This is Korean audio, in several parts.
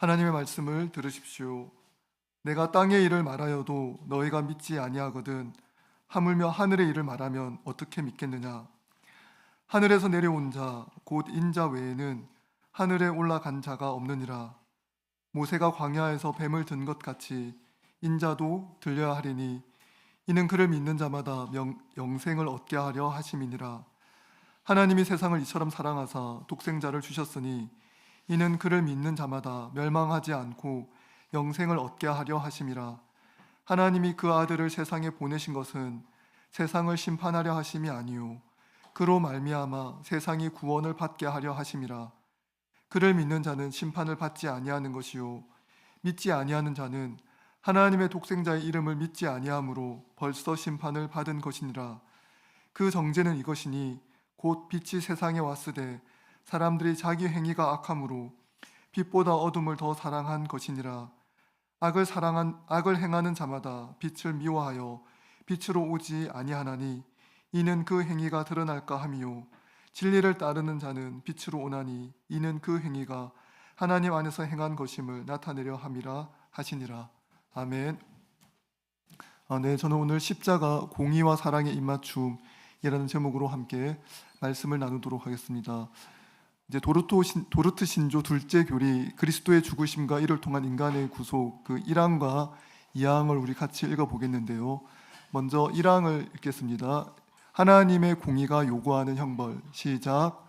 하나님의 말씀을 들으십시오. 내가 땅의 일을 말하여도 너희가 믿지 아니하거든 하물며 하늘의 일을 말하면 어떻게 믿겠느냐. 하늘에서 내려온 자 곧 인자 외에는 하늘에 올라간 자가 없느니라. 모세가 광야에서 뱀을 든 것 같이 인자도 들려야 하리니 이는 그를 믿는 자마다 영생을 얻게 하려 하심이니라. 하나님이 세상을 이처럼 사랑하사 독생자를 주셨으니 이는 그를 믿는 자마다 멸망하지 않고 영생을 얻게 하려 하심이라. 하나님이 그 아들을 세상에 보내신 것은 세상을 심판하려 하심이 아니요 그로 말미암아 세상이 구원을 받게 하려 하심이라. 그를 믿는 자는 심판을 받지 아니하는 것이요 믿지 아니하는 자는 하나님의 독생자의 이름을 믿지 아니하므로 벌써 심판을 받은 것이니라. 그 정죄는 이것이니 곧 빛이 세상에 왔으되 사람들이 자기 행위가 악함으로 빛보다 어둠을 더 사랑한 것이니라. 악을 행하는 자마다 빛을 미워하여 빛으로 오지 아니하나니 이는 그 행위가 드러날까 함이요 진리를 따르는 자는 빛으로 오나니 이는 그 행위가 하나님 안에서 행한 것임을 나타내려 함이라 하시니라. 아멘. 네, 저는 오늘 십자가 공의와 사랑의 입맞춤이라는 제목으로 함께 말씀을 나누도록 하겠습니다. 이제 도르트 신조 둘째 교리 그리스도의 죽으심과 이를 통한 인간의 구속 그 1항과 2항을 우리 같이 읽어 보겠는데요. 먼저 1항을 읽겠습니다. 하나님의 공의가 요구하는 형벌. 시작.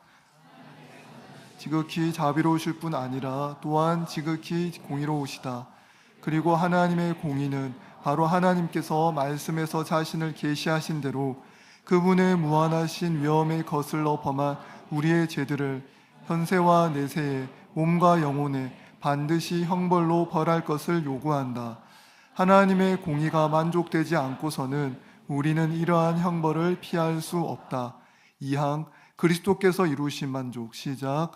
지극히 자비로우실 뿐 아니라 또한 지극히 공의로우시다. 그리고 하나님의 공의는 바로 하나님께서 말씀에서 자신을 계시하신 대로 그분의 무한하신 위엄에 거슬러 범한 우리의 죄들을 현세와 내세에 몸과 영혼에 반드시 형벌로 벌할 것을 요구한다. 하나님의 공의가 만족되지 않고서는 우리는 이러한 형벌을 피할 수 없다. 2항 그리스도께서 이루신 만족. 시작.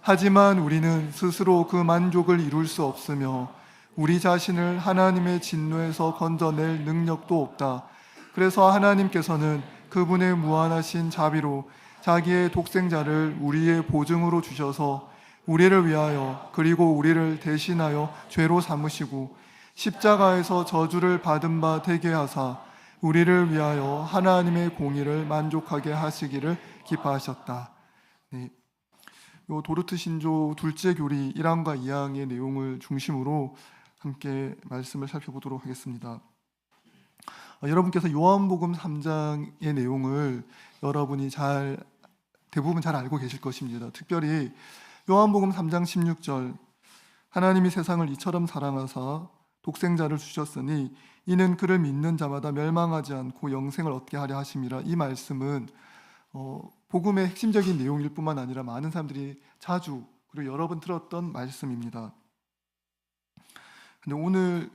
하지만 우리는 스스로 그 만족을 이룰 수 없으며 우리 자신을 하나님의 진노에서 건져낼 능력도 없다. 그래서 하나님께서는 그분의 무한하신 자비로 자기의 독생자를 우리의 보증으로 주셔서 우리를 위하여 그리고 우리를 대신하여 죄로 삼으시고 십자가에서 저주를 받은 바 되게 하사 우리를 위하여 하나님의 공의를 만족하게 하시기를 기뻐하셨다. 네. 요 도르트 신조 둘째 교리 1항과 2항의 내용을 중심으로 함께 말씀을 살펴보도록 하겠습니다. 여러분께서 요한복음 3장의 내용을 여러분이 대부분 잘 알고 계실 것입니다. 특별히 요한복음 3장 16절 하나님이 세상을 이처럼 사랑하사 독생자를 주셨으니 이는 그를 믿는 자마다 멸망하지 않고 영생을 얻게 하려 하심이라. 이 말씀은 복음의 핵심적인 내용일 뿐만 아니라 많은 사람들이 자주 그리고 여러 번 들었던 말씀입니다. 근데 오늘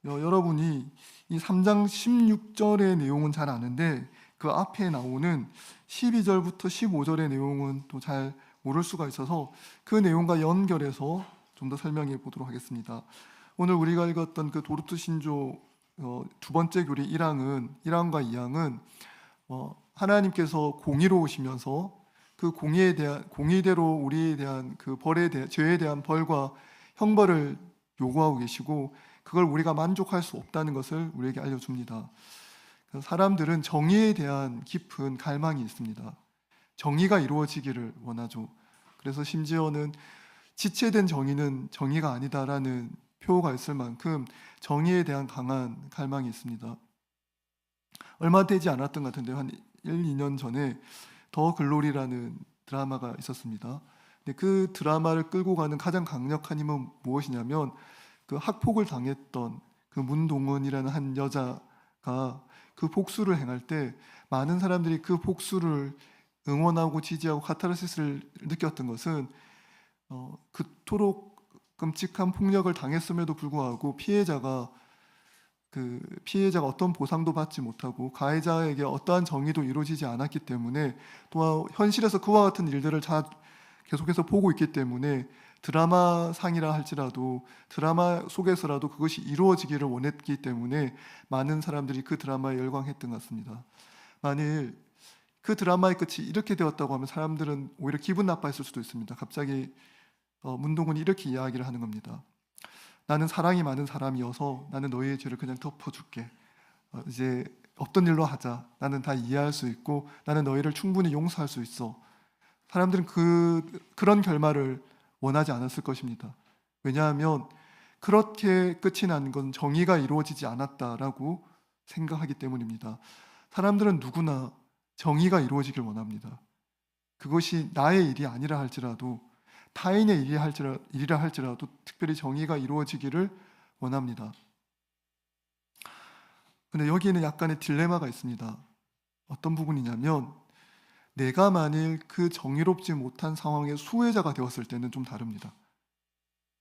여러분이 이 3장 16절의 내용은 잘 아는데 그 앞에 나오는 12절부터 15절의 내용은 또 잘 모를 수가 있어서 그 내용과 연결해서 좀 더 설명해 보도록 하겠습니다. 오늘 우리가 읽었던 그 도르트 신조 두 번째 교리 1항과 2항은 하나님께서 공의로우시면서 그 공의대로 우리에 대한 그 죄에 대한 벌과 형벌을 요구하고 계시고 그걸 우리가 만족할 수 없다는 것을 우리에게 알려줍니다. 사람들은 정의에 대한 깊은 갈망이 있습니다. 정의가 이루어지기를 원하죠. 그래서 심지어는 지체된 정의는 정의가 아니다라는 표가 있을 만큼 정의에 대한 강한 갈망이 있습니다. 얼마 되지 않았던 것 같은데 한 1, 2년 전에 더 글로리라는 드라마가 있었습니다. 근데 그 드라마를 끌고 가는 가장 강력한 힘은 무엇이냐면 그 학폭을 당했던 그 문동은이라는 한 여자가 그 복수를 행할 때 많은 사람들이 그 복수를 응원하고 지지하고 카타르시스를 느꼈던 것은 그토록 끔찍한 폭력을 당했음에도 불구하고 피해자가 어떤 보상도 받지 못하고 가해자에게 어떠한 정의도 이루어지지 않았기 때문에 또 현실에서 그와 같은 일들을 계속해서 보고 있기 때문에 드라마 상이라 할지라도 드라마 속에서라도 그것이 이루어지기를 원했기 때문에 많은 사람들이 그 드라마에 열광했던 것 같습니다. 만일 그 드라마의 끝이 이렇게 되었다고 하면 사람들은 오히려 기분 나빠했을 수도 있습니다. 갑자기 문도군이 이렇게 이야기를 하는 겁니다. 나는 사랑이 많은 사람이어서 나는 너희의 죄를 그냥 덮어줄게. 이제 없던 일로 하자. 나는 다 이해할 수 있고 나는 너희를 충분히 용서할 수 있어. 사람들은 그런 결말을 원하지 않았을 것입니다. 왜냐하면 그렇게 끝이 난 건 정의가 이루어지지 않았다라고 생각하기 때문입니다. 사람들은 누구나 정의가 이루어지길 원합니다. 그것이 나의 일이 아니라 할지라도 타인의 일이라 할지라도 특별히 정의가 이루어지기를 원합니다. 근데 여기에는 약간의 딜레마가 있습니다. 어떤 부분이냐면 내가 만일 그 정의롭지 못한 상황의 수혜자가 되었을 때는 좀 다릅니다.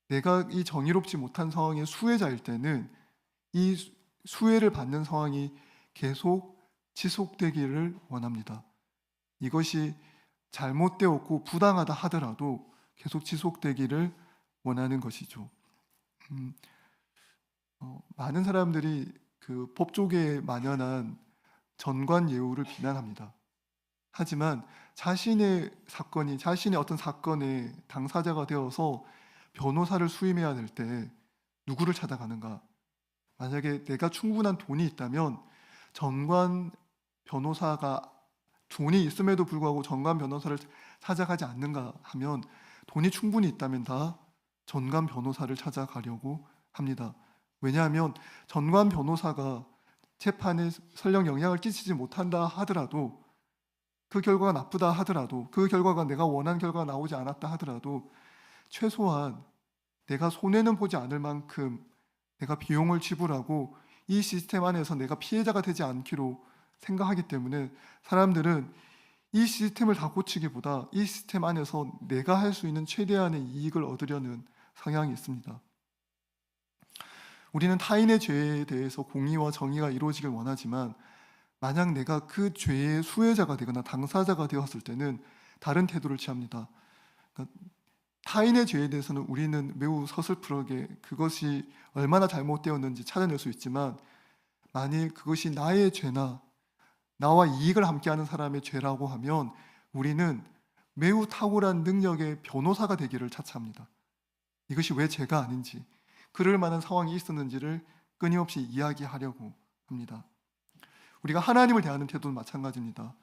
내가 이 정의롭지 못한 상황의 수혜자일 때는 이 수혜를 받는 상황이 계속 지속되기를 원합니다. 이것이 잘못되었고 부당하다 하더라도 계속 지속되기를 원하는 것이죠. 많은 사람들이 그 법조계에 만연한 전관예우를 비난합니다. 하지만 자신의 어떤 사건의 당사자가 되어서 변호사를 수임해야 될 때 누구를 찾아가는가? 만약에 내가 충분한 돈이 있다면 전관 변호사가 돈이 있음에도 불구하고 전관 변호사를 찾아가지 않는가 하면 돈이 충분히 있다면 다 전관 변호사를 찾아가려고 합니다. 왜냐하면 전관 변호사가 재판에 설령 영향을 끼치지 못한다 하더라도 그 결과가 나쁘다 하더라도 그 결과가 내가 원하는 결과가 나오지 않았다 하더라도 최소한 내가 손해는 보지 않을 만큼 내가 비용을 지불하고 이 시스템 안에서 내가 피해자가 되지 않기로 생각하기 때문에 사람들은 이 시스템을 다 고치기보다 이 시스템 안에서 내가 할 수 있는 최대한의 이익을 얻으려는 성향이 있습니다. 우리는 타인의 죄에 대해서 공의와 정의가 이루어지길 원하지만 만약 내가 그 죄의 수혜자가 되거나 당사자가 되었을 때는 다른 태도를 취합니다. 그러니까 타인의 죄에 대해서는 우리는 매우 서슬프게 그것이 얼마나 잘못되었는지 찾아낼 수 있지만 만일 그것이 나의 죄나 나와 이익을 함께하는 사람의 죄라고 하면 우리는 매우 탁월한 능력의 변호사가 되기를 차차합니다. 이것이 왜 죄가 아닌지, 그럴 만한 상황이 있었는지를 끊임없이 이야기하려고 합니다. 우리가 하나님을 대하는 태도는 마찬가지입니다.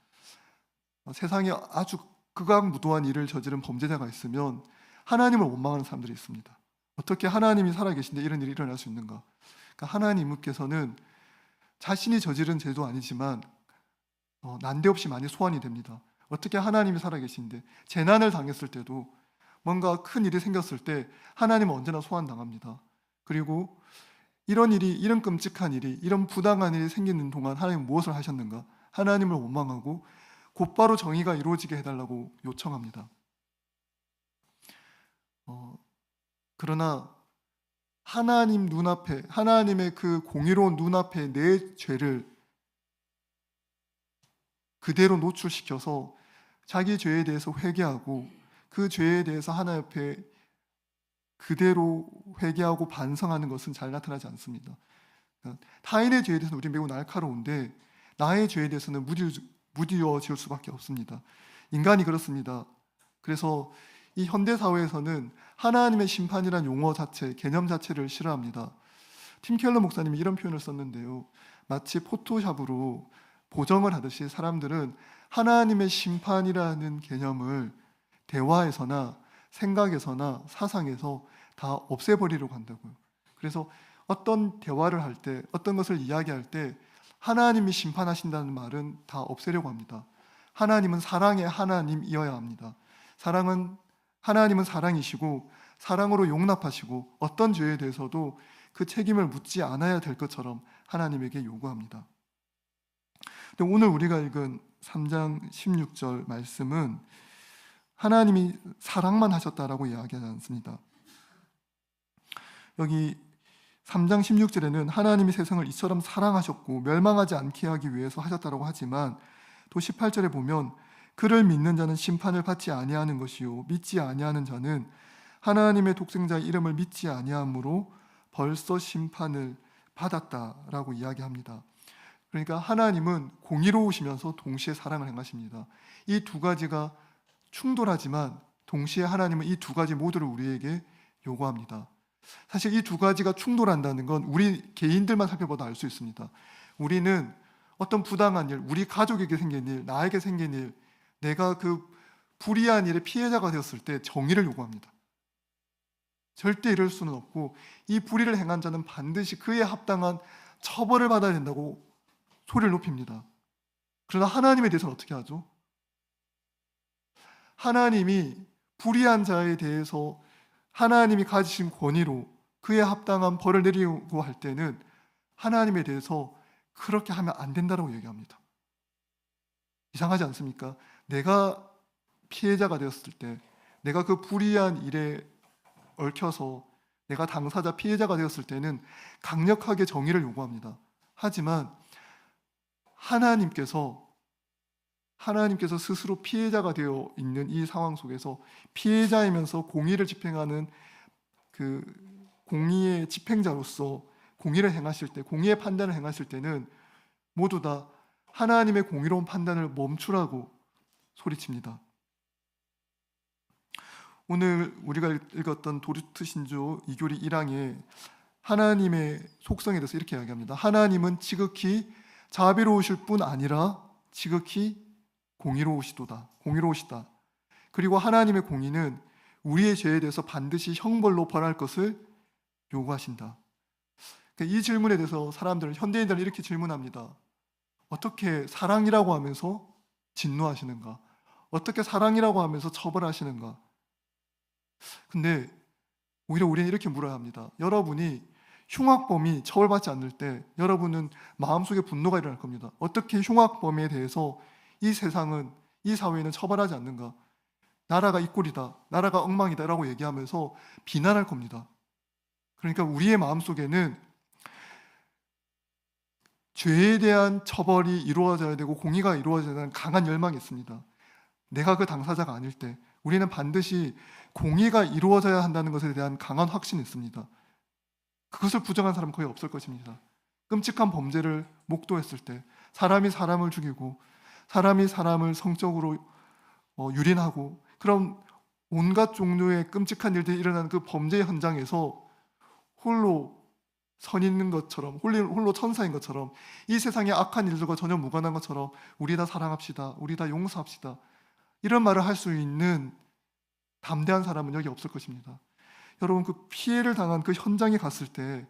세상에 아주 극악무도한 일을 저지른 범죄자가 있으면 하나님을 원망하는 사람들이 있습니다. 어떻게 하나님이 살아계신데 이런 일이 일어날 수 있는가? 그러니까 하나님께서는 자신이 저지른 죄도 아니지만 난데없이 많이 소환이 됩니다. 어떻게 하나님이 살아계신데 재난을 당했을 때도 뭔가 큰 일이 생겼을 때 하나님은 언제나 소환당합니다. 그리고 이런 끔찍한 일이, 이런 부당한 일이 생기는 동안 하나님은 무엇을 하셨는가? 하나님을 원망하고 곧바로 정의가 이루어지게 해달라고 요청합니다. 그러나 하나님 눈앞에, 하나님의 그 공의로운 눈앞에 내 죄를 그대로 노출시켜서 자기 죄에 대해서 회개하고 그 죄에 대해서 하나님 앞에 그대로 회개하고 반성하는 것은 잘 나타나지 않습니다. 타인의 죄에 대해서는 우리 매우 날카로운데 나의 죄에 대해서는 무디어질 수밖에 없습니다. 인간이 그렇습니다. 그래서 이 현대 사회에서는 하나님의 심판이란 용어 자체, 개념 자체를 싫어합니다. 팀 켈러 목사님이 이런 표현을 썼는데요. 마치 포토샵으로 보정을 하듯이 사람들은 하나님의 심판이라는 개념을 대화에서나 생각에서나 사상에서 다 없애버리려고 한다고요. 그래서 어떤 대화를 할 때, 어떤 것을 이야기할 때 하나님이 심판하신다는 말은 다 없애려고 합니다. 하나님은 사랑의 하나님이어야 합니다. 하나님은 사랑이시고 사랑으로 용납하시고 어떤 죄에 대해서도 그 책임을 묻지 않아야 될 것처럼 하나님에게 요구합니다. 근데 오늘 우리가 읽은 3장 16절 말씀은 하나님이 사랑만 하셨다라고 이야기하지 않습니다. 여기 3장 16절에는 하나님이 세상을 이처럼 사랑하셨고 멸망하지 않게 하기 위해서 하셨다라고 하지만 또 18절에 보면 그를 믿는 자는 심판을 받지 아니하는 것이요 믿지 아니하는 자는 하나님의 독생자의 이름을 믿지 아니함으로 벌써 심판을 받았다라고 이야기합니다. 그러니까 하나님은 공의로우시면서 동시에 사랑을 행하십니다. 이 두 가지가 충돌하지만 동시에 하나님은 이 두 가지 모두를 우리에게 요구합니다. 사실 이 두 가지가 충돌한다는 건 우리 개인들만 살펴봐도 알 수 있습니다. 우리는 어떤 부당한 일, 우리 가족에게 생긴 일, 나에게 생긴 일, 내가 그 불의한 일의 피해자가 되었을 때 정의를 요구합니다. 절대 이럴 수는 없고 이 불의를 행한 자는 반드시 그에 합당한 처벌을 받아야 된다고 소리를 높입니다. 그러나 하나님에 대해서는 어떻게 하죠? 하나님이 불의한 자에 대해서 하나님이 가지신 권위로 그에 합당한 벌을 내리고 할 때는 하나님에 대해서 그렇게 하면 안 된다고 얘기합니다. 이상하지 않습니까? 내가 피해자가 되었을 때, 내가 그 불의한 일에 얽혀서 내가 당사자 피해자가 되었을 때는 강력하게 정의를 요구합니다. 하지만 하나님께서 스스로 피해자가 되어 있는 이 상황 속에서 피해자이면서 공의를 집행하는 그 공의의 집행자로서 공의를 행하실 때, 공의의 판단을 행하실 때는 모두 다 하나님의 공의로운 판단을 멈추라고 소리칩니다. 오늘 우리가 읽었던 도르트 신조 2교리 1항에 하나님의 속성에 대해서 이렇게 이야기합니다. 하나님은 지극히 자비로우실 뿐 아니라 지극히 공의로우시다. 그리고 하나님의 공의는 우리의 죄에 대해서 반드시 형벌로 벌할 것을 요구하신다. 이 질문에 대해서 현대인들은 이렇게 질문합니다. 어떻게 사랑이라고 하면서 진노하시는가? 어떻게 사랑이라고 하면서 처벌하시는가? 근데 오히려 우리는 이렇게 물어야 합니다. 여러분이 흉악범이 처벌받지 않을 때 여러분은 마음속에 분노가 일어날 겁니다. 어떻게 흉악범에 대해서 이 세상은, 이 사회는 처벌하지 않는가? 나라가 이 꼴이다, 나라가 엉망이다 라고 얘기하면서 비난할 겁니다. 그러니까 우리의 마음속에는 죄에 대한 처벌이 이루어져야 되고 공의가 이루어져야 하는 강한 열망이 있습니다. 내가 그 당사자가 아닐 때 우리는 반드시 공의가 이루어져야 한다는 것에 대한 강한 확신이 있습니다. 그것을 부정한 사람은 거의 없을 것입니다. 끔찍한 범죄를 목도했을 때, 사람이 사람을 죽이고 사람이 사람을 성적으로 유린하고 그런 온갖 종류의 끔찍한 일들이 일어나는 그 범죄의 현장에서 홀로 선 있는 것처럼, 홀로 천사인 것처럼, 이 세상의 악한 일들과 전혀 무관한 것처럼 우리 다 사랑합시다, 우리 다 용서합시다, 이런 말을 할 수 있는 담대한 사람은 여기 없을 것입니다. 여러분, 그 피해를 당한 그 현장에 갔을 때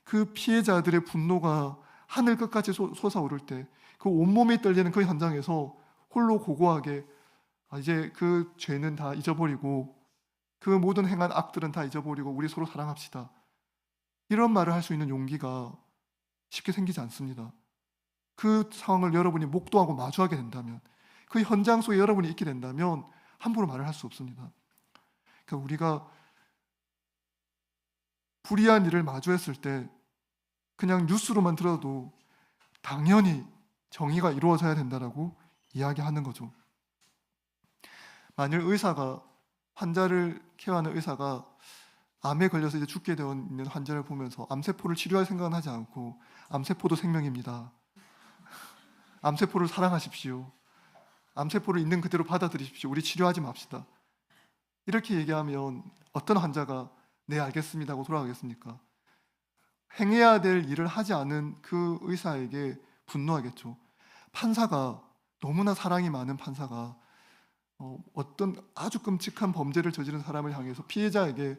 그 피해자들의 분노가 하늘 끝까지 솟아오를 때 그 온몸이 떨리는 그 현장에서 홀로 고고하게 이제 그 죄는 다 잊어버리고 그 모든 행한 악들은 다 잊어버리고 우리 서로 사랑합시다, 이런 말을 할 수 있는 용기가 쉽게 생기지 않습니다. 그 상황을 여러분이 목도하고 마주하게 된다면, 그 현장 속에 여러분이 있게 된다면 함부로 말을 할 수 없습니다. 그러니까 우리가 불의한 일을 마주했을 때 그냥 뉴스로만 들어도 당연히 정의가 이루어져야 된다라고 이야기하는 거죠. 만일 환자를 케어하는 의사가 암에 걸려서 이제 죽게 되어 있는 환자를 보면서 암세포를 치료할 생각은 하지 않고 암세포도 생명입니다, 암세포를 사랑하십시오, 암세포를 있는 그대로 받아들이십시오, 우리 치료하지 맙시다, 이렇게 얘기하면 어떤 환자가 네 알겠습니다 하고 돌아가겠습니까? 행해야 될 일을 하지 않은 그 의사에게 분노하겠죠. 너무나 사랑이 많은 판사가 어떤 아주 끔찍한 범죄를 저지른 사람을 향해서 피해자에게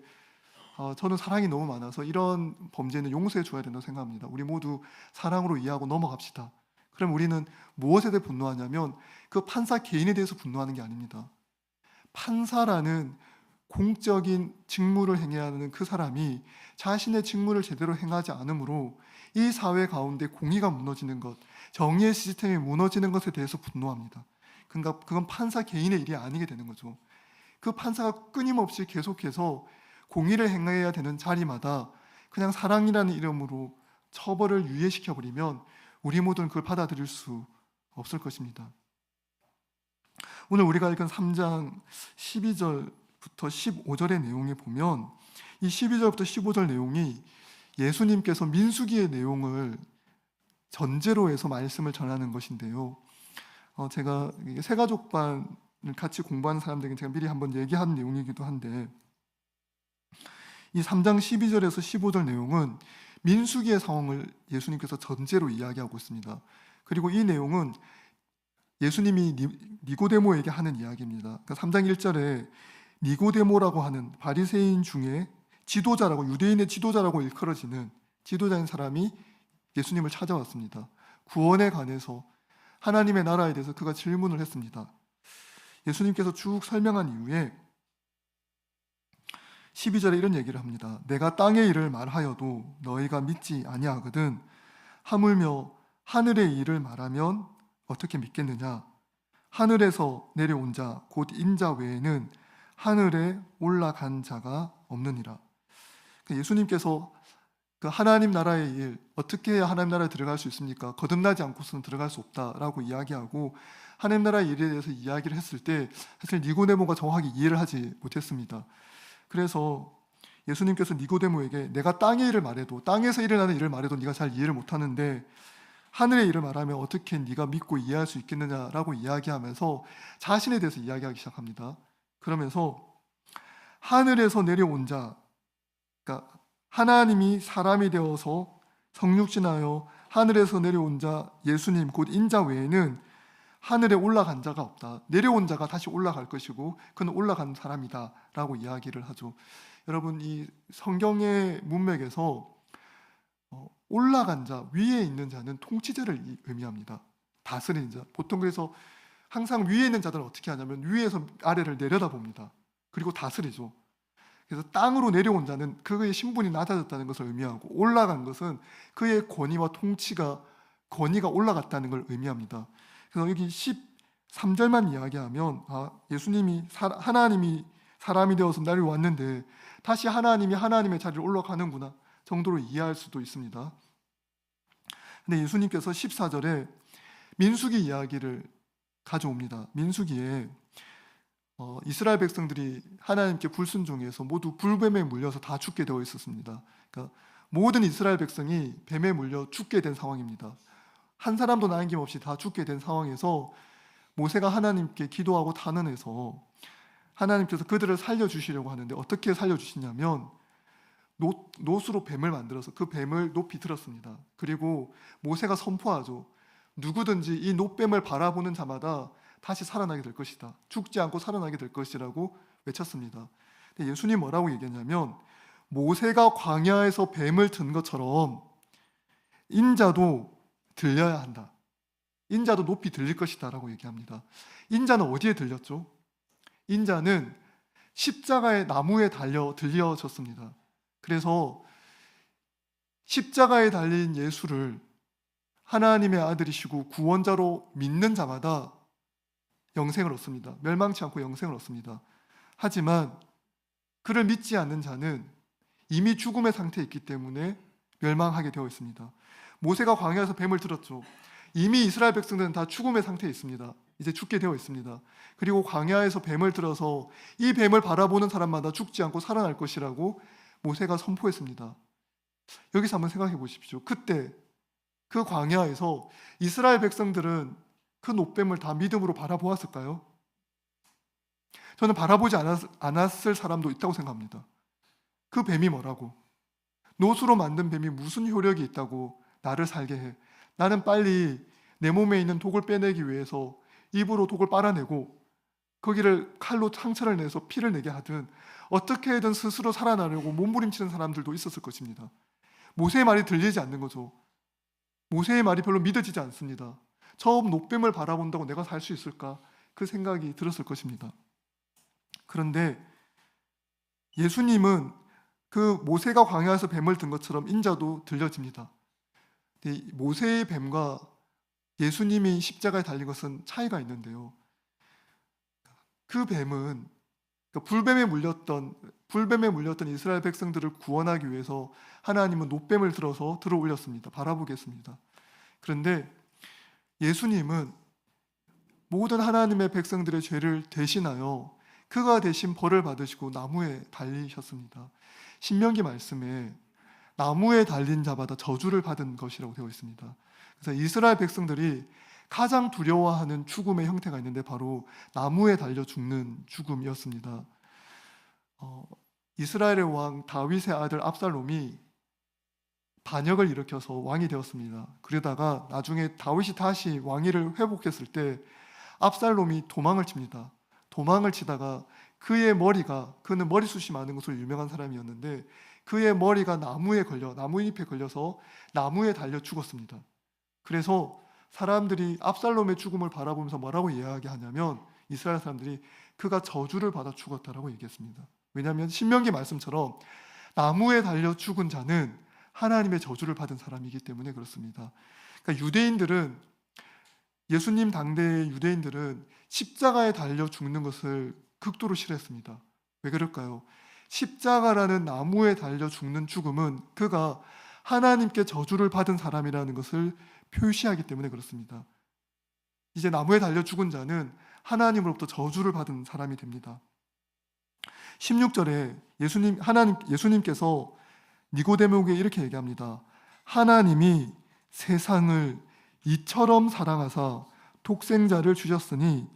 저는 사랑이 너무 많아서 이런 범죄는 용서해 줘야 된다고 생각합니다, 우리 모두 사랑으로 이해하고 넘어갑시다. 그럼 우리는 무엇에 대해 분노하냐면 그 판사 개인에 대해서 분노하는 게 아닙니다. 판사라는 공적인 직무를 행해야 하는 그 사람이 자신의 직무를 제대로 행하지 않으므로 이 사회 가운데 공의가 무너지는 것, 정의의 시스템이 무너지는 것에 대해서 분노합니다. 그러니까 그건 판사 개인의 일이 아니게 되는 거죠. 그 판사가 끊임없이 계속해서 공의를 행해야 되는 자리마다 그냥 사랑이라는 이름으로 처벌을 유예시켜버리면 우리 모두는 그걸 받아들일 수 없을 것입니다. 오늘 우리가 읽은 3장 12절부터 15절의 내용에 보면 이 12절부터 15절 내용이 예수님께서 민수기의 내용을 전제로 해서 말씀을 전하는 것인데요. 제가 새가족반을 같이 공부하는 사람들에게 제가 미리 한번 얘기한 내용이기도 한데, 이 3장 12절에서 15절 내용은 민수기의 상황을 예수님께서 전제로 이야기하고 있습니다. 그리고 이 내용은 예수님이 니고데모에게 하는 이야기입니다. 그러니까 3장 1절에 니고데모라고 하는 바리새인 중에 지도자라고, 유대인의 지도자라고 일컬어지는 지도자인 사람이 예수님을 찾아왔습니다. 구원에 관해서, 하나님의 나라에 대해서 그가 질문을 했습니다. 예수님께서 쭉 설명한 이후에 12절에 이런 얘기를 합니다. 내가 땅의 일을 말하여도 너희가 믿지 아니하거든 하물며 하늘의 일을 말하면 어떻게 믿겠느냐. 하늘에서 내려온 자 곧 인자 외에는 하늘에 올라간 자가 없느니라. 예수님께서 그 하나님 나라의 일, 어떻게 해야 하나님 나라에 들어갈 수 있습니까? 거듭나지 않고서는 들어갈 수 없다라고 이야기하고, 하나님 나라의 일에 대해서 이야기를 했을 때 사실 니고데모가 정확하게 이해를 하지 못했습니다. 그래서 예수님께서 니고데모에게 내가 땅의 일을 말해도, 땅에서 일어나는 일을 말해도 네가 잘 이해를 못하는데 하늘의 일을 말하면 어떻게 네가 믿고 이해할 수 있겠느냐라고 이야기하면서 자신에 대해서 이야기하기 시작합니다. 그러면서 하늘에서 내려온 자, 그러니까 하나님이 사람이 되어서 성육신하여 하늘에서 내려온 자 예수님 곧 인자 외에는 하늘에 올라간 자가 없다. 내려온 자가 다시 올라갈 것이고 그는 올라간 사람이다 라고 이야기를 하죠. 여러분, 이 성경의 문맥에서 올라간 자, 위에 있는 자는 통치자를 의미합니다. 다스리는 자. 보통 그래서 항상 위에 있는 자들은 어떻게 하냐면 위에서 아래를 내려다봅니다. 그리고 다스리죠. 그래서 땅으로 내려온 자는 그의 신분이 낮아졌다는 것을 의미하고, 올라간 것은 그의 권위와 권위가 올라갔다는 걸 의미합니다. 그래서 여기 13절만 이야기하면 하나님이 사람이 되어서 내려왔는데 다시 하나님이 하나님의 자리로 올라가는구나 정도로 이해할 수도 있습니다. 근데 예수님께서 14절에 민수기 이야기를 가져옵니다. 민수기에 이스라엘 백성들이 하나님께 불순종해서 모두 불뱀에 물려서 다 죽게 되어 있었습니다. 그러니까 모든 이스라엘 백성이 뱀에 물려 죽게 된 상황입니다. 한 사람도 남김없이 다 죽게 된 상황에서 모세가 하나님께 기도하고 탄원해서 하나님께서 그들을 살려주시려고 하는데 어떻게 살려주시냐면 놋으로 뱀을 만들어서 그 뱀을 높이 들었습니다. 그리고 모세가 선포하죠. 누구든지 이 놋뱀을 바라보는 자마다 다시 살아나게 될 것이다. 죽지 않고 살아나게 될 것이라고 외쳤습니다. 근데 예수님 뭐라고 얘기했냐면 모세가 광야에서 뱀을 든 것처럼 인자도 들려야 한다. 인자도 높이 들릴 것이다 라고 얘기합니다. 인자는 어디에 들렸죠? 인자는 십자가의 나무에 들려졌습니다. 그래서 십자가에 달린 예수를 하나님의 아들이시고 구원자로 믿는 자마다 영생을 얻습니다. 멸망치 않고 영생을 얻습니다. 하지만 그를 믿지 않는 자는 이미 죽음의 상태에 있기 때문에 멸망하게 되어 있습니다. 모세가 광야에서 뱀을 들었죠. 이미 이스라엘 백성들은 다 죽음의 상태에 있습니다. 이제 죽게 되어 있습니다. 그리고 광야에서 뱀을 들어서 이 뱀을 바라보는 사람마다 죽지 않고 살아날 것이라고 모세가 선포했습니다. 여기서 한번 생각해 보십시오. 그때 그 광야에서 이스라엘 백성들은 그 놋뱀을 다 믿음으로 바라보았을까요? 저는 바라보지 않았을 사람도 있다고 생각합니다. 그 뱀이 뭐라고? 놋으로 만든 뱀이 무슨 효력이 있다고 나를 살게 해? 나는 빨리 내 몸에 있는 독을 빼내기 위해서 입으로 독을 빨아내고 거기를 칼로 상처를 내서 피를 내게 하든 어떻게든 스스로 살아나려고 몸부림치는 사람들도 있었을 것입니다. 모세의 말이 들리지 않는 거죠. 모세의 말이 별로 믿어지지 않습니다. 저 놋뱀을 바라본다고 내가 살 수 있을까? 그 생각이 들었을 것입니다. 그런데 예수님은 그 모세가 광야에서 뱀을 든 것처럼 인자도 들려집니다. 모세의 뱀과 예수님이 십자가에 달린 것은 차이가 있는데요. 그 뱀은 불뱀에 물렸던 이스라엘 백성들을 구원하기 위해서 하나님은 놋뱀을 들어서 들어 올렸습니다. 바라보게 했습니다. 그런데 예수님은 모든 하나님의 백성들의 죄를 대신하여 그가 대신 벌을 받으시고 나무에 달리셨습니다. 신명기 말씀에 나무에 달린 자마다 저주를 받은 것이라고 되어 있습니다. 그래서 이스라엘 백성들이 가장 두려워하는 죽음의 형태가 있는데 바로 나무에 달려 죽는 죽음이었습니다. 이스라엘의 왕 다윗의 아들 압살롬이 반역을 일으켜서 왕이 되었습니다. 그러다가 나중에 다윗이 다시 왕위를 회복했을 때 압살롬이 도망을 칩니다. 도망을 치다가 그는 머리숱이 많은 것으로 유명한 사람이었는데 그의 머리가 나무잎에 걸려서 나무에 달려 죽었습니다. 그래서 사람들이 압살롬의 죽음을 바라보면서 뭐라고 이야기하냐면 이스라엘 사람들이 그가 저주를 받아 죽었다라고 얘기했습니다. 왜냐하면 신명기 말씀처럼 나무에 달려 죽은 자는 하나님의 저주를 받은 사람이기 때문에 그렇습니다. 그러니까 예수님 당대의 유대인들은 십자가에 달려 죽는 것을 극도로 싫어했습니다. 왜 그럴까요? 십자가라는 나무에 달려 죽는 죽음은 그가 하나님께 저주를 받은 사람이라는 것을 표시하기 때문에 그렇습니다. 이제 나무에 달려 죽은 자는 하나님으로부터 저주를 받은 사람이 됩니다. 16절에 예수님께서 니고데모에게 이렇게 얘기합니다. 하나님이 세상을 이처럼 사랑하사 독생자를 주셨으니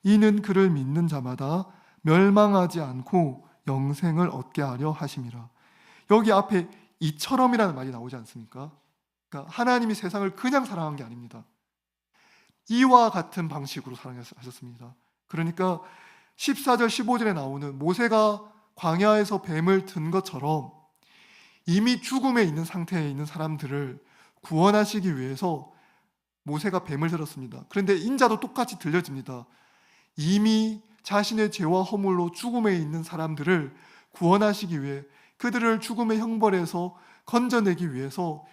이는 그를 믿는 자마다 멸망하지 않고 영생을 얻게 하려 하심이라. 여기 앞에 이처럼이라는 말이 나오지 않습니까? 그러니까 하나님이 세상을 그냥 사랑한 게 아닙니다. 이와 같은 방식으로 사랑하셨습니다. 그러니까 14절 15절에 나오는 모세가 광야에서 뱀을 든 것처럼 이미 죽음에 있는 상태에 있는 사람들을 구원하시기 위해서 모세가 뱀을 들었습니다. 그런데 인자도 똑같이 들려집니다. 이미 자신의 죄와 허물로 죽음에 있는 사람들을 구원하시기 위해 그들을 죽음의 형벌에서 건져내기 위해서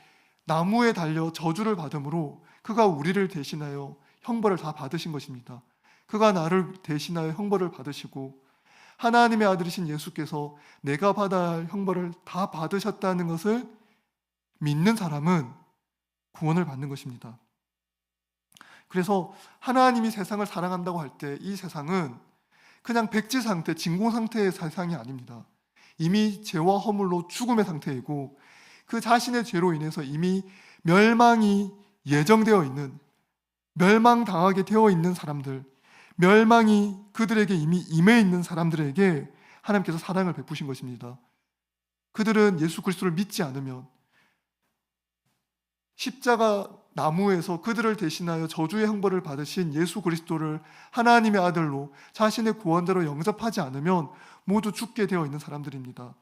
나무에 달려 저주를 받음으로 그가 우리를 대신하여 형벌을 다 받으신 것입니다. 그가 나를 대신하여 형벌을 받으시고 하나님의 아들이신 예수께서 내가 받아야 할 형벌을 다 받으셨다는 것을 믿는 사람은 구원을 받는 것입니다. 그래서 하나님이 세상을 사랑한다고 할 때 이 세상은 그냥 백지 상태, 진공 상태의 세상이 아닙니다. 이미 죄와 허물로 죽음의 상태이고 그 자신의 죄로 인해서 이미 멸망이 예정되어 있는, 멸망당하게 되어 있는 사람들, 멸망이 그들에게 이미 임해 있는 사람들에게 하나님께서 사랑을 베푸신 것입니다. 그들은 예수 그리스도를 믿지 않으면 십자가 나무에서 그들을 대신하여 저주의 형벌을 받으신 예수 그리스도를 하나님의 아들로 자신의 구원자로 영접하지 않으면 모두 죽게 되어 있는 사람들입니다.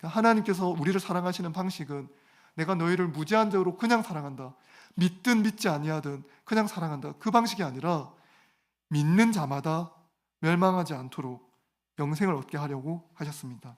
하나님께서 우리를 사랑하시는 방식은 내가 너희를 무제한적으로 그냥 사랑한다, 믿든 믿지 아니하든 그냥 사랑한다, 그 방식이 아니라 믿는 자마다 멸망하지 않도록 영생을 얻게 하려고 하셨습니다.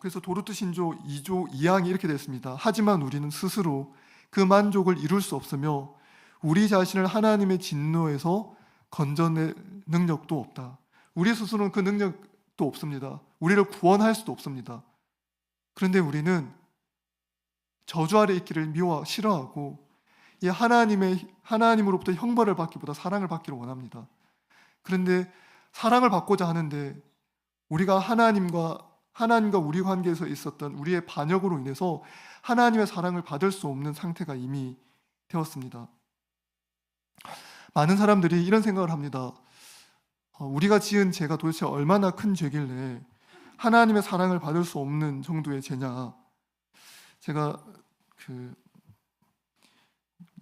그래서 도르트 신조 2조 2항이 이렇게 됐습니다. 하지만 우리는 스스로 그 만족을 이룰 수 없으며 우리 자신을 하나님의 진노에서 건져낼 능력도 없다. 우리 스스로는 그 능력도 없습니다. 우리를 구원할 수도 없습니다. 그런데 우리는 저주 아래 있기를 싫어하고 이 하나님으로부터 형벌을 받기보다 사랑을 받기를 원합니다. 그런데 사랑을 받고자 하는데 우리가 하나님과 우리 관계에서 있었던 우리의 반역으로 인해서 하나님의 사랑을 받을 수 없는 상태가 이미 되었습니다. 많은 사람들이 이런 생각을 합니다. 우리가 지은 죄가 도대체 얼마나 큰 죄길래 하나님의 사랑을 받을 수 없는 정도의 죄냐. 제가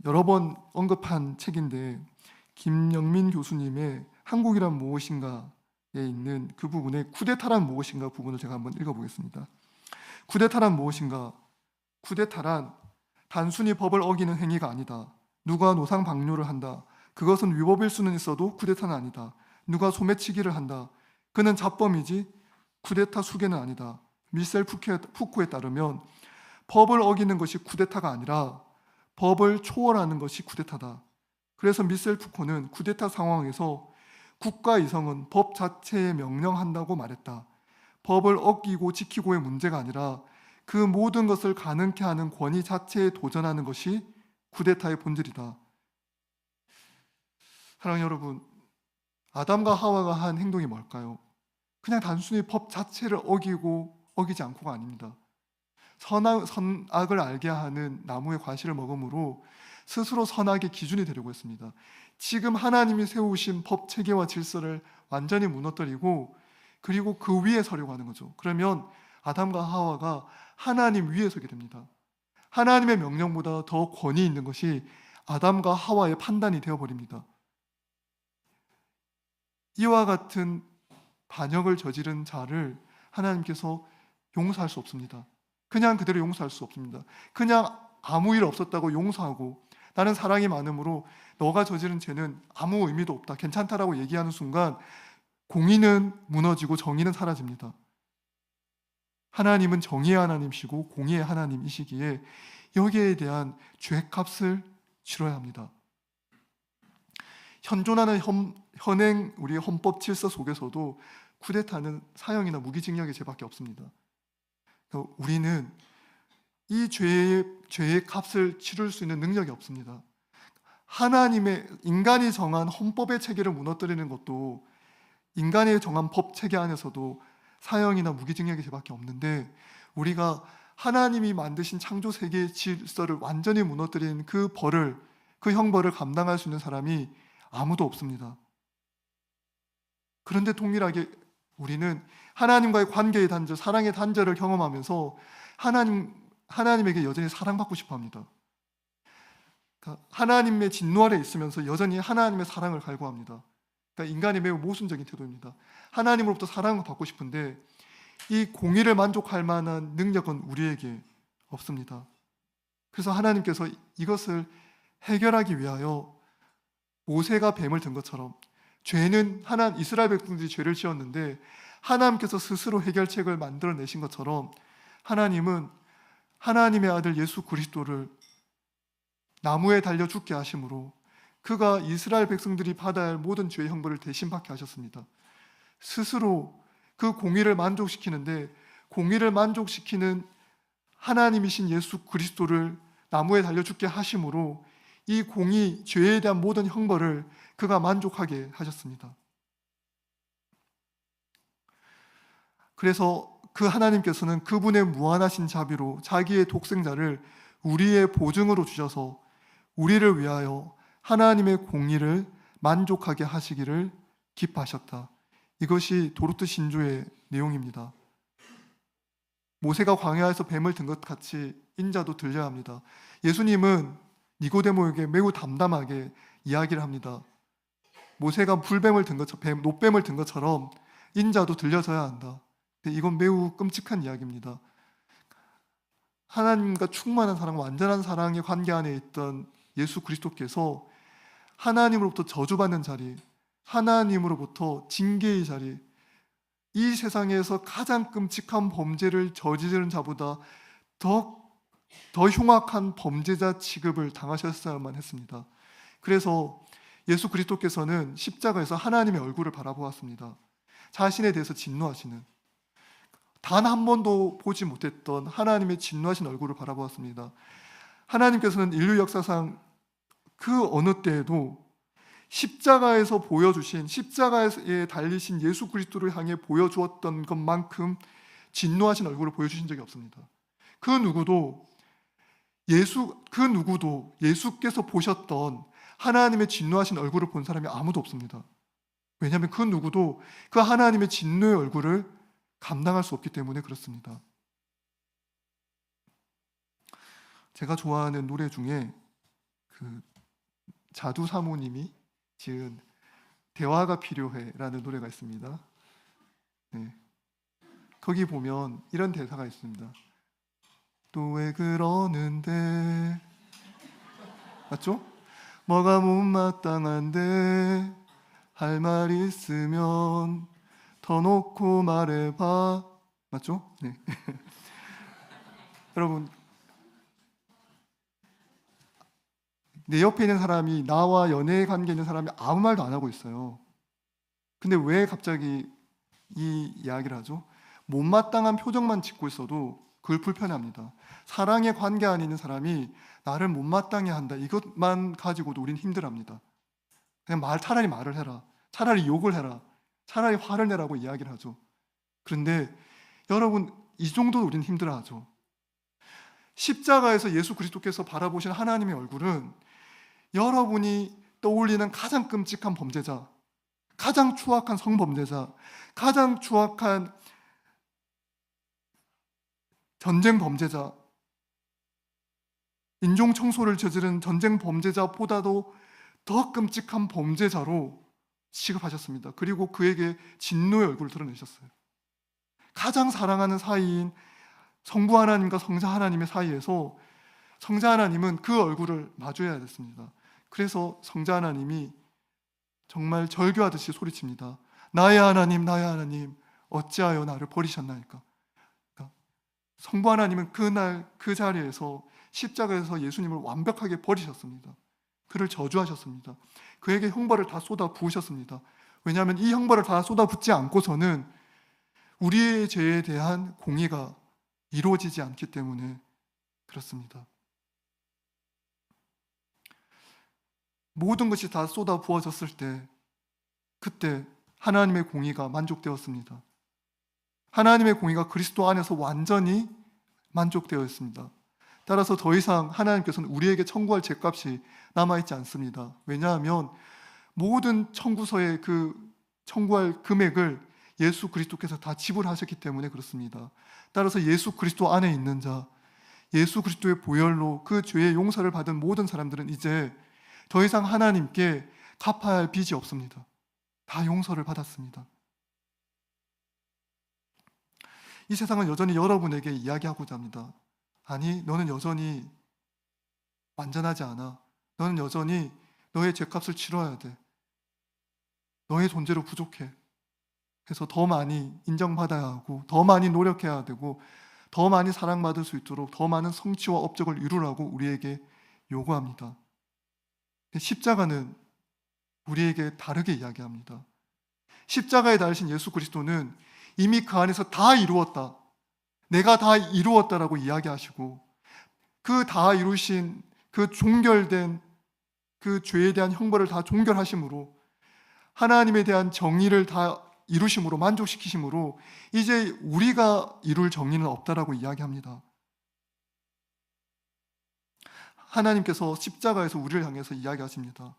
여러 번 언급한 책인데 김영민 교수님의 한국이란 무엇인가에 있는 그 부분에 쿠데타란 무엇인가 부분을 제가 한번 읽어보겠습니다. 쿠데타란 무엇인가? 쿠데타란 단순히 법을 어기는 행위가 아니다. 누가 노상 방뇨를 한다. 그것은 위법일 수는 있어도 쿠데타는 아니다. 누가 소매치기를 한다. 그는 자범이지 쿠데타 수괴는 아니다. 미셀 푸코에 따르면 법을 어기는 것이 쿠데타가 아니라 법을 초월하는 것이 쿠데타다. 그래서 미셀 푸코는 쿠데타 상황에서 국가 이성은 법 자체에 명령한다고 말했다. 법을 어기고 지키고의 문제가 아니라 그 모든 것을 가능케 하는 권위 자체에 도전하는 것이 쿠데타의 본질이다. 사랑하는 여러분, 아담과 하와가 한 행동이 뭘까요? 그냥 단순히 법 자체를 어기지 않고가 아닙니다. 선악을 알게 하는 나무의 과실을 먹음으로 스스로 선악의 기준이 되려고 했습니다. 지금 하나님이 세우신 법 체계와 질서를 완전히 무너뜨리고 그리고 그 위에 서려고 하는 거죠. 그러면 아담과 하와가 하나님 위에 서게 됩니다. 하나님의 명령보다 더 권위 있는 것이 아담과 하와의 판단이 되어버립니다. 이와 같은 반역을 저지른 자를 하나님께서 용서할 수 없습니다. 그냥 그대로 용서할 수 없습니다. 그냥 아무 일 없었다고 용서하고 나는 사랑이 많으므로 너가 저지른 죄는 아무 의미도 없다, 괜찮다라고 얘기하는 순간 공의는 무너지고 정의는 사라집니다. 하나님은 정의의 하나님이시고 공의의 하나님이시기에 여기에 대한 죄값을 치러야 합니다. 현존하는 현행 우리의 헌법 질서 속에서도 쿠데타는 사형이나 무기징역의 죄밖에 없습니다. 그러니까 우리는 이 죄의 값을 치를 수 있는 능력이 없습니다. 하나님의 인간이 정한 헌법의 체계를 무너뜨리는 것도 인간이 정한 법 체계 안에서도 사형이나 무기징역의 죄밖에 없는데 우리가 하나님이 만드신 창조 세계의 질서를 완전히 무너뜨린 그 형벌을 감당할 수 있는 사람이 아무도 없습니다. 그런데 동일하게 우리는 하나님과의 관계의 단절, 사랑의 단절을 경험하면서 하나님에게 여전히 사랑받고 싶어 합니다. 그러니까 하나님의 진노 아래 있으면서 여전히 하나님의 사랑을 갈구합니다. 그러니까 인간의 매우 모순적인 태도입니다. 하나님으로부터 사랑을 받고 싶은데 이 공의를 만족할 만한 능력은 우리에게 없습니다. 그래서 하나님께서 이것을 해결하기 위하여 모세가 뱀을 든 것처럼 죄는 이스라엘 백성들이 죄를 지었는데 하나님께서 스스로 해결책을 만들어내신 것처럼 하나님은 하나님의 아들 예수 그리스도를 나무에 달려 죽게 하심으로 그가 이스라엘 백성들이 받아야 할 모든 죄의 형벌을 대신 받게 하셨습니다. 스스로 그 공의를 만족시키는데 공의를 만족시키는 하나님이신 예수 그리스도를 나무에 달려 죽게 하심으로 이 공의, 죄에 대한 모든 형벌을 그가 만족하게 하셨습니다. 그래서 그 하나님께서는 그분의 무한하신 자비로 자기의 독생자를 우리의 보증으로 주셔서 우리를 위하여 하나님의 공의를 만족하게 하시기를 기뻐하셨다. 이것이 도르트 신조의 내용입니다. 모세가 광야에서 뱀을 든 것 같이 인자도 들려야 합니다. 예수님은 니고데모에게 매우 담담하게 이야기를 합니다. 모세가 노뱀을 든 것처럼 인자도 들려져야 한다. 이건 매우 끔찍한 이야기입니다. 하나님과 충만한 사랑, 완전한 사랑의 관계 안에 있던 예수 그리스도께서 하나님으로부터 저주받는 자리, 하나님으로부터 징계의 자리, 이 세상에서 가장 끔찍한 범죄를 저지르는 자보다 더 흉악한 범죄자 취급을 당하셨어야만 했습니다. 그래서 예수 그리스도께서는 십자가에서 하나님의 얼굴을 바라보았습니다. 자신에 대해서 진노하시는, 단 한 번도 보지 못했던 하나님의 진노하신 얼굴을 바라보았습니다. 하나님께서는 인류 역사상 그 어느 때에도 십자가에서 보여주신, 십자가에 달리신 예수 그리스도를 향해 보여주었던 것만큼 진노하신 얼굴을 보여주신 적이 없습니다. 그 누구도 예수께서 보셨던 하나님의 진노하신 얼굴을 본 사람이 아무도 없습니다. 왜냐하면 그 누구도 그 하나님의 진노의 얼굴을 감당할 수 없기 때문에 그렇습니다. 제가 좋아하는 노래 중에 그 자두 사모님이 지은 대화가 필요해라는 노래가 있습니다. 네. 거기 보면 이런 대사가 있습니다. 또 왜 그러는데, 맞죠? 뭐가 못마땅한데 할 말 있으면 더 놓고 말해봐, 맞죠? 네. 여러분, 내 옆에 있는 사람이, 나와 연애 관계 있는 사람이 아무 말도 안 하고 있어요. 근데 왜 갑자기 이 이야기를 하죠? 못마땅한 표정만 짓고 있어도 그걸 불편해합니다. 사랑의 관계 안에 있는 사람이 나를 못마땅해 한다, 이것만 가지고도 우린 힘들어합니다. 그냥 차라리 말을 해라, 차라리 욕을 해라, 차라리 화를 내라고 이야기를 하죠. 그런데 여러분, 이 정도도 우린 힘들어하죠. 십자가에서 예수 그리스도께서 바라보신 하나님의 얼굴은 여러분이 떠올리는 가장 끔찍한 범죄자, 가장 추악한 성범죄자, 가장 추악한 전쟁 범죄자, 인종 청소를 저지른 전쟁 범죄자보다도 더 끔찍한 범죄자로 취급하셨습니다. 그리고 그에게 진노의 얼굴을 드러내셨어요. 가장 사랑하는 사이인 성부 하나님과 성자 하나님의 사이에서 성자 하나님은 그 얼굴을 마주해야 됐습니다. 그래서 성자 하나님이 정말 절규하듯이 소리칩니다. 나의 하나님, 나의 하나님, 어찌하여 나를 버리셨나이까. 그러니까 성부 하나님은 그날 그 자리에서 십자가에서 예수님을 완벽하게 버리셨습니다. 그를 저주하셨습니다. 그에게 형벌을 다 쏟아 부으셨습니다. 왜냐하면 이 형벌을 다 쏟아 붓지 않고서는 우리의 죄에 대한 공의가 이루어지지 않기 때문에 그렇습니다. 모든 것이 다 쏟아 부어졌을 때, 그때 하나님의 공의가 만족되었습니다. 하나님의 공의가 그리스도 안에서 완전히 만족되어 있습니다. 따라서 더 이상 하나님께서는 우리에게 청구할 죄값이 남아있지 않습니다. 왜냐하면 모든 청구서의 그 청구할 금액을 예수 그리스도께서 다 지불하셨기 때문에 그렇습니다. 따라서 예수 그리스도 안에 있는 자, 예수 그리스도의 보혈로 그 죄의 용서를 받은 모든 사람들은 이제 더 이상 하나님께 갚아야 할 빚이 없습니다. 다 용서를 받았습니다. 이 세상은 여전히 여러분에게 이야기하고자 합니다. 아니, 너는 여전히 완전하지 않아. 너는 여전히 너의 죄값을 치러야 돼. 너의 존재로 부족해. 그래서 더 많이 인정받아야 하고, 더 많이 노력해야 되고, 더 많이 사랑받을 수 있도록 더 많은 성취와 업적을 이루라고 우리에게 요구합니다. 십자가는 우리에게 다르게 이야기합니다. 십자가에 달리신 예수 그리스도는 이미 그 안에서 다 이루었다. 내가 다 이루었다라고 이야기하시고, 그 다 이루신 그 종결된 그 죄에 대한 형벌을 다 종결하심으로, 하나님에 대한 정의를 다 이루심으로, 만족시키심으로 이제 우리가 이룰 정의는 없다라고 이야기합니다. 하나님께서 십자가에서 우리를 향해서 이야기하십니다.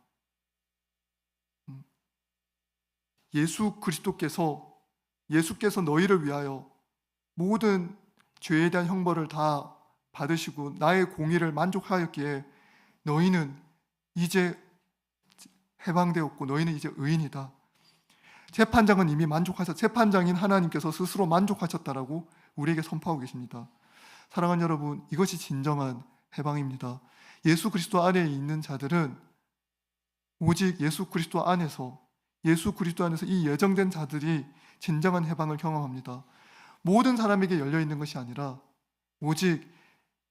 예수께서 너희를 위하여 모든 죄에 대한 형벌을 다 받으시고 나의 공의를 만족하였기에 너희는 이제 해방되었고 너희는 이제 의인이다. 재판장은 이미 재판장인 하나님께서 스스로 만족하셨다라고 우리에게 선포하고 계십니다. 사랑하는 여러분, 이것이 진정한 해방입니다. 예수 그리스도 안에 있는 자들은 오직 예수 그리스도 안에서 이 예정된 자들이 진정한 해방을 경험합니다. 모든 사람에게 열려 있는 것이 아니라 오직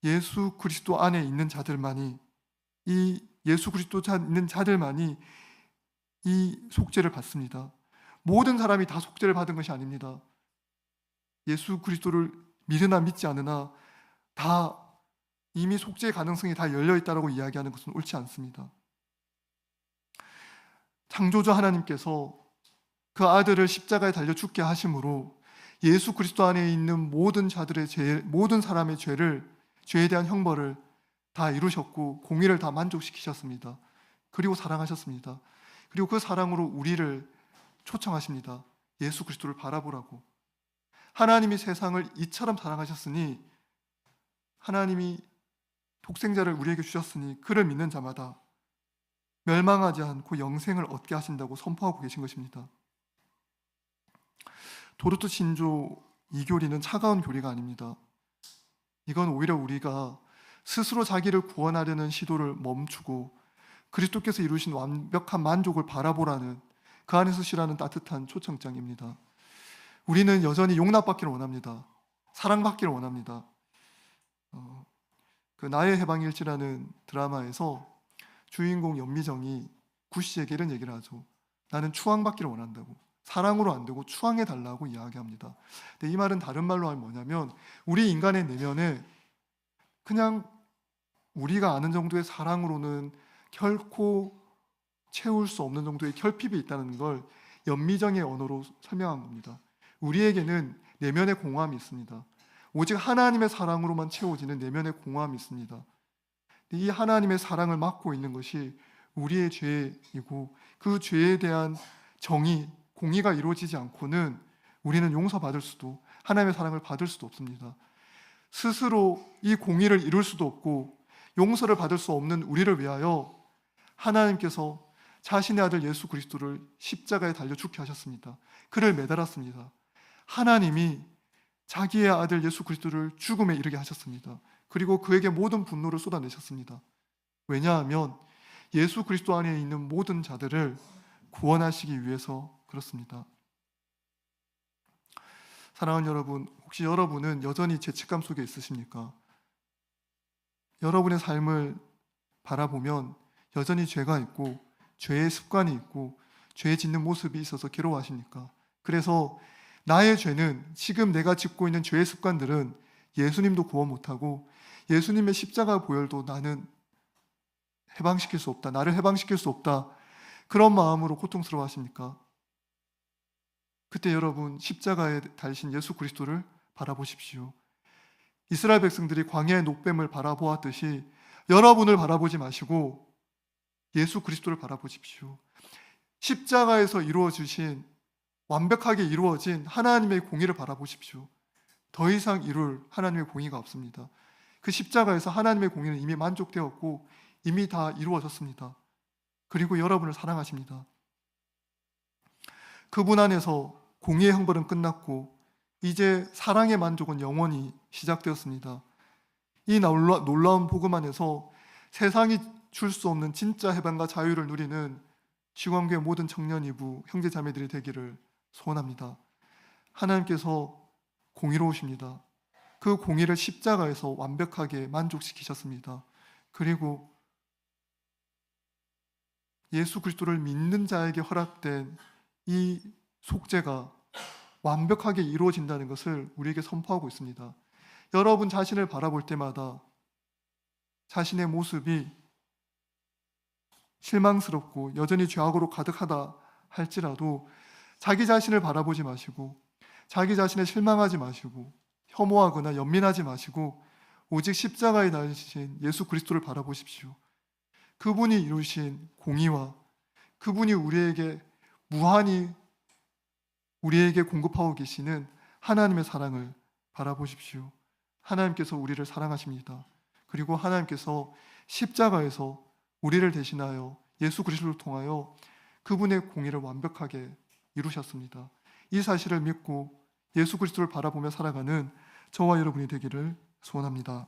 예수 그리스도 안에 있는 자들만이, 이 예수 그리스도 있는 자들만이 이 속죄를 받습니다. 모든 사람이 다 속죄를 받은 것이 아닙니다. 예수 그리스도를 믿으나 믿지 않으나 다 이미 속죄의 가능성이 다 열려 있다라고 이야기하는 것은 옳지 않습니다. 창조주 하나님께서 그 아들을 십자가에 달려 죽게 하심으로 예수 그리스도 안에 있는 모든 사람의 죄에 대한 형벌을 다 이루셨고 공의를 다 만족시키셨습니다. 그리고 사랑하셨습니다. 그리고 그 사랑으로 우리를 초청하십니다. 예수 그리스도를 바라보라고. 하나님이 세상을 이처럼 사랑하셨으니, 하나님이 독생자를 우리에게 주셨으니 그를 믿는 자마다 멸망하지 않고 영생을 얻게 하신다고 선포하고 계신 것입니다. 도르트 신조 이 교리는 차가운 교리가 아닙니다. 이건 오히려 우리가 스스로 자기를 구원하려는 시도를 멈추고 그리스도께서 이루신 완벽한 만족을 바라보라는, 그 안에서 쉬라는 따뜻한 초청장입니다. 우리는 여전히 용납받기를 원합니다. 사랑받기를 원합니다. 그 나의 해방일지라는 드라마에서 주인공 연미정이 구씨에게 이런 얘기를 하죠. 나는 추앙받기를 원한다고. 사랑으로 안 되고 추앙해달라고 이야기합니다. 근데 이 말은 다른 말로 하면 뭐냐면, 우리 인간의 내면에 그냥 우리가 아는 정도의 사랑으로는 결코 채울 수 없는 정도의 결핍이 있다는 걸 연미정의 언어로 설명한 겁니다. 우리에게는 내면의 공허함이 있습니다. 오직 하나님의 사랑으로만 채워지는 내면의 공허함이 있습니다. 이 하나님의 사랑을 맡고 있는 것이 우리의 죄이고 그 죄에 대한 공의가 이루어지지 않고는 우리는 용서받을 수도 하나님의 사랑을 받을 수도 없습니다. 스스로 이 공의를 이룰 수도 없고 용서를 받을 수 없는 우리를 위하여 하나님께서 자신의 아들 예수 그리스도를 십자가에 달려 죽게 하셨습니다. 그를 매달았습니다. 하나님이 자기의 아들 예수 그리스도를 죽음에 이르게 하셨습니다. 그리고 그에게 모든 분노를 쏟아내셨습니다. 왜냐하면 예수 그리스도 안에 있는 모든 자들을 구원하시기 위해서 그렇습니다. 사랑하는 여러분, 혹시 여러분은 여전히 죄책감 속에 있으십니까? 여러분의 삶을 바라보면 여전히 죄가 있고 죄의 습관이 있고 죄 짓는 모습이 있어서 괴로워하십니까? 그래서 나의 죄는, 지금 내가 짓고 있는 죄의 습관들은 예수님도 구원 못하고 예수님의 십자가 보혈도 나는 해방시킬 수 없다, 나를 해방시킬 수 없다, 그런 마음으로 고통스러워하십니까? 그때 여러분, 십자가에 달리신 예수 그리스도를 바라보십시오. 이스라엘 백성들이 광야의 녹뱀을 바라보았듯이 여러분을 바라보지 마시고 예수 그리스도를 바라보십시오. 십자가에서 이루어주신, 완벽하게 이루어진 하나님의 공의를 바라보십시오. 더 이상 이룰 하나님의 공의가 없습니다. 그 십자가에서 하나님의 공의는 이미 만족되었고 이미 다 이루어졌습니다. 그리고 여러분을 사랑하십니다. 그분 안에서 공의의 형벌은 끝났고 이제 사랑의 만족은 영원히 시작되었습니다. 이 놀라운 복음 안에서 세상이 줄 수 없는 진짜 해방과 자유를 누리는 지광교회 모든 청년 이부 형제 자매들이 되기를 소원합니다. 하나님께서 공의로우십니다. 그 공의를 십자가에서 완벽하게 만족시키셨습니다. 그리고 예수 그리스도를 믿는 자에게 허락된 이 속죄가 완벽하게 이루어진다는 것을 우리에게 선포하고 있습니다. 여러분 자신을 바라볼 때마다 자신의 모습이 실망스럽고 여전히 죄악으로 가득하다 할지라도 자기 자신을 바라보지 마시고 자기 자신에 실망하지 마시고 혐오하거나 연민하지 마시고 오직 십자가에 달리신 예수 그리스도를 바라보십시오. 그분이 이루신 공의와 그분이 우리에게 무한히 우리에게 공급하고 계시는 하나님의 사랑을 바라보십시오. 하나님께서 우리를 사랑하십니다. 그리고 하나님께서 십자가에서 우리를 대신하여 예수 그리스도를 통하여 그분의 공의를 완벽하게 이루셨습니다. 이 사실을 믿고 예수 그리스도를 바라보며 살아가는 저와 여러분이 되기를 소원합니다.